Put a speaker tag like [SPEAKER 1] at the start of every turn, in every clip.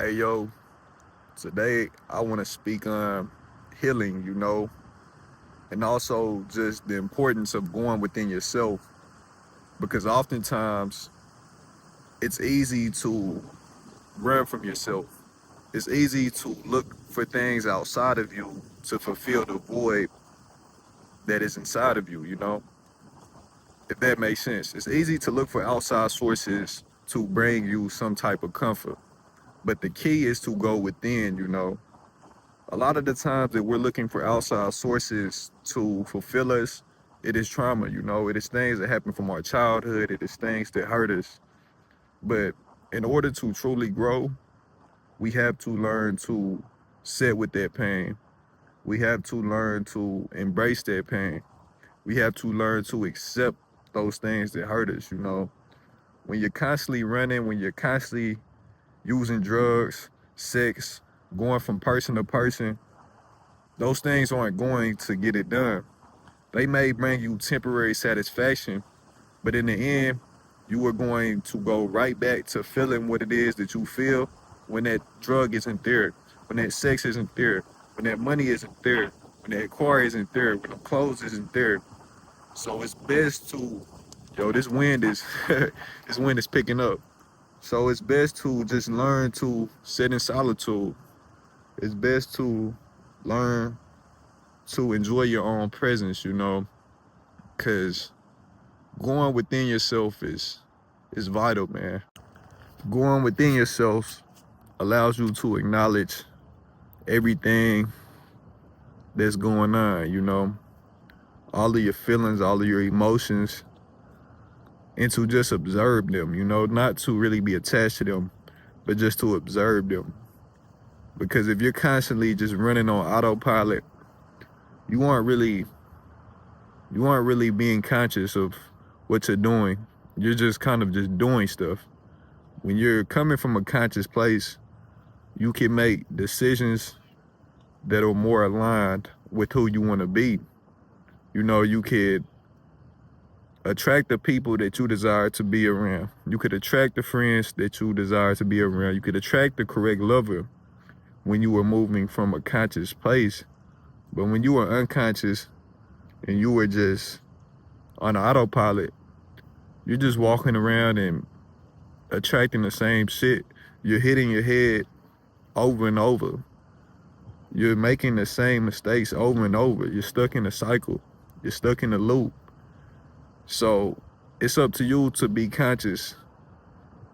[SPEAKER 1] Hey yo, today I want to speak on healing, and also just the importance of going within yourself because oftentimes it's easy to run from yourself. It's easy to look for things outside of you to fulfill the void that is inside of you, if that makes sense. It's easy to look for outside sources to bring you some type of comfort, but the key is to go within. A lot of the times that we're looking for outside sources to fulfill us, it is trauma. It is things that happen from our childhood, it is things that hurt us. But in order to truly grow, we have to learn to sit with that pain. We have to learn to embrace that pain. We have to learn to accept those things that hurt us. When you're constantly running, when you're constantly using drugs, sex, going from person to person, those things aren't going to get it done. They may bring you temporary satisfaction, but in the end, you are going to go right back to feeling what it is that you feel when that drug isn't there, when that sex isn't there, when that money isn't there, when that car isn't there, when the clothes isn't there. So it's best to, this wind is, this wind is picking up. So it's best to just learn to sit in solitude. It's best to learn to enjoy your own presence, because going within yourself is vital, man. Going within yourself allows you to acknowledge everything that's going on, all of your feelings, all of your emotions, and to just observe them, not to really be attached to them, but just to observe them. Because if you're constantly just running on autopilot, you aren't really being conscious of what you're doing. You're just kind of just doing stuff. When you're coming from a conscious place, you can make decisions that are more aligned with who you want to be. You could attract the people that you desire to be around. You could attract the friends that you desire to be around. You could attract the correct lover when you were moving from a conscious place. But when you were unconscious and you were just on autopilot, you're just walking around and attracting the same shit. You're hitting your head over and over. You're making the same mistakes over and over. You're stuck in a cycle. You're stuck in a loop. So it's up to you to be conscious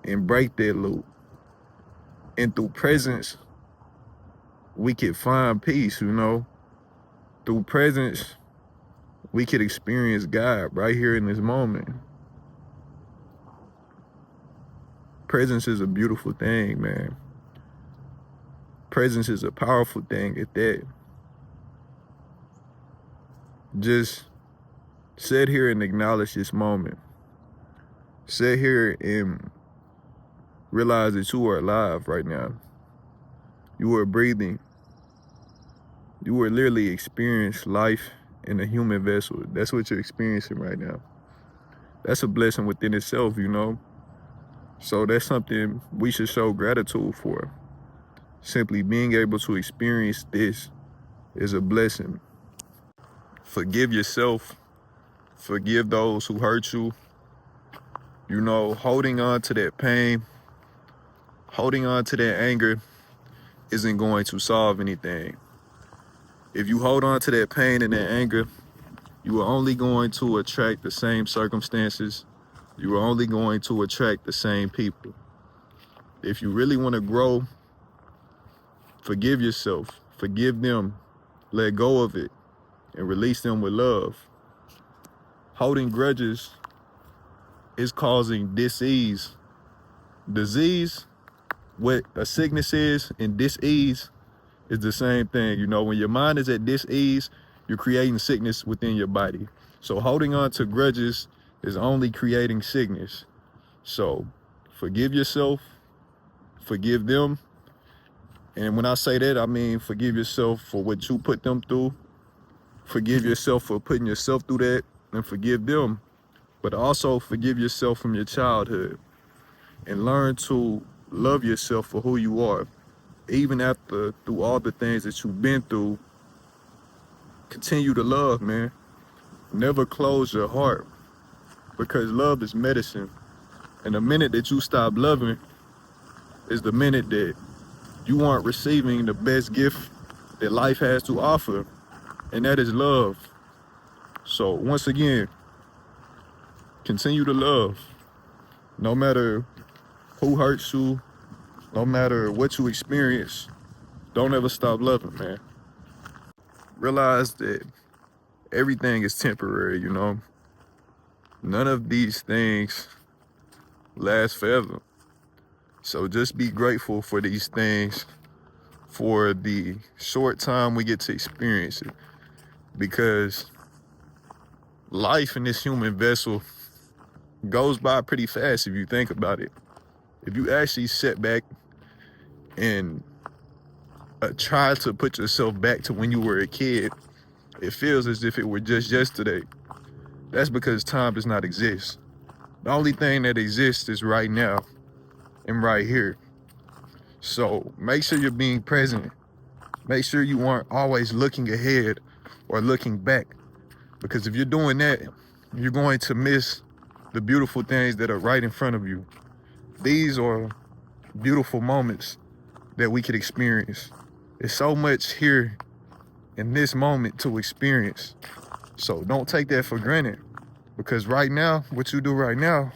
[SPEAKER 1] and break that loop. And through presence, we could find peace. Through presence, we could experience God right here in this moment. Presence is a beautiful thing, man. Presence is a powerful thing at that. Just sit here and acknowledge this moment. Sit here and realize that you are alive right now. You are breathing. You are literally experiencing life in a human vessel. That's what you're experiencing right now. That's a blessing within itself. So that's something we should show gratitude for. Simply being able to experience this is a blessing. Forgive yourself. Forgive those who hurt you. Holding on to that pain, holding on to that anger isn't going to solve anything. If you hold on to that pain and that anger, you are only going to attract the same circumstances. You are only going to attract the same people. If you really want to grow, forgive yourself, forgive them, let go of it, and release them with love. Holding grudges is causing disease. Disease, what a sickness is, and disease is the same thing. When your mind is at dis-ease, you're creating sickness within your body. So holding on to grudges is only creating sickness. So forgive yourself, forgive them. And when I say that, I mean forgive yourself for what you put them through. Forgive yourself for putting yourself through that, and forgive them. But also forgive yourself from your childhood and learn to love yourself for who you are. Even after, through all the things that you've been through, continue to love, man. Never close your heart, because love is medicine. And the minute that you stop loving is the minute that you aren't receiving the best gift that life has to offer, and that is love. So once again, continue to love. No matter who hurts you, no matter what you experience, don't ever stop loving, man. Realize that everything is temporary, you know? None of these things last forever. So just be grateful for these things, for the short time we get to experience it. Because life in this human vessel goes by pretty fast if you think about it. If you actually sit back and try to put yourself back to when you were a kid, it feels as if it were just yesterday. That's because time does not exist. The only thing that exists is right now and right here. So make sure you're being present. Make sure you aren't always looking ahead or looking back. Because if you're doing that, you're going to miss the beautiful things that are right in front of you. These are beautiful moments that we could experience. There's so much here in this moment to experience. So don't take that for granted, because right now, what you do right now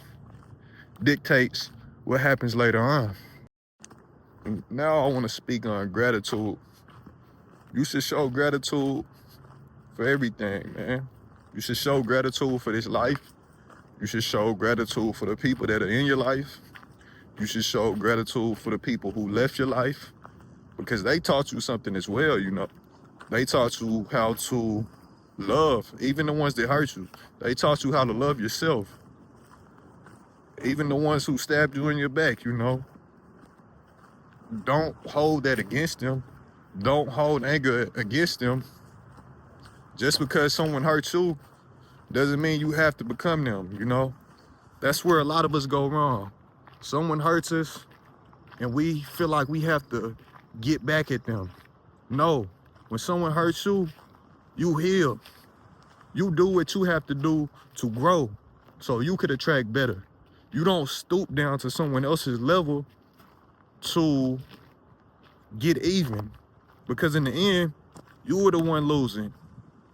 [SPEAKER 1] dictates what happens later on. And now I want to speak on gratitude. You should show gratitude for everything, man. You should show gratitude for this life. You should show gratitude for the people that are in your life. You should show gratitude for the people who left your life, because they taught you something as well, you know. They taught you how to love, even the ones that hurt you. They taught you how to love yourself. Even the ones who stabbed you in your back, you know. Don't hold that against them. Don't hold anger against them. Just because someone hurts you doesn't mean you have to become them, you know. That's where a lot of us go wrong. Someone hurts us and we feel like we have to get back at them. No, when someone hurts you, you heal. You do what you have to do to grow so you could attract better. You don't stoop down to someone else's level to get even, because in the end, you were the one losing.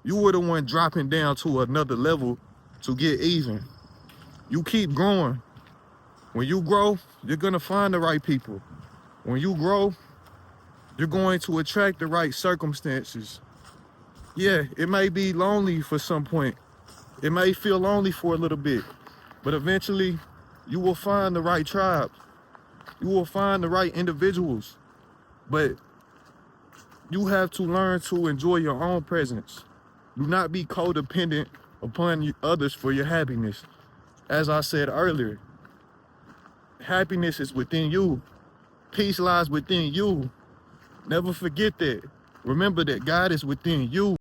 [SPEAKER 1] You were the one dropping down to another level to get even. You keep growing. When you grow, you're gonna find the right people. When you grow, you're going to attract the right circumstances. Yeah, it may be lonely for some point. It may feel lonely for a little bit, but eventually you will find the right tribe. You will find the right individuals. But you have to learn to enjoy your own presence. Do not be codependent upon others for your happiness. As I said earlier, happiness is within you. Peace lies within you. Never forget that. Remember that God is within you.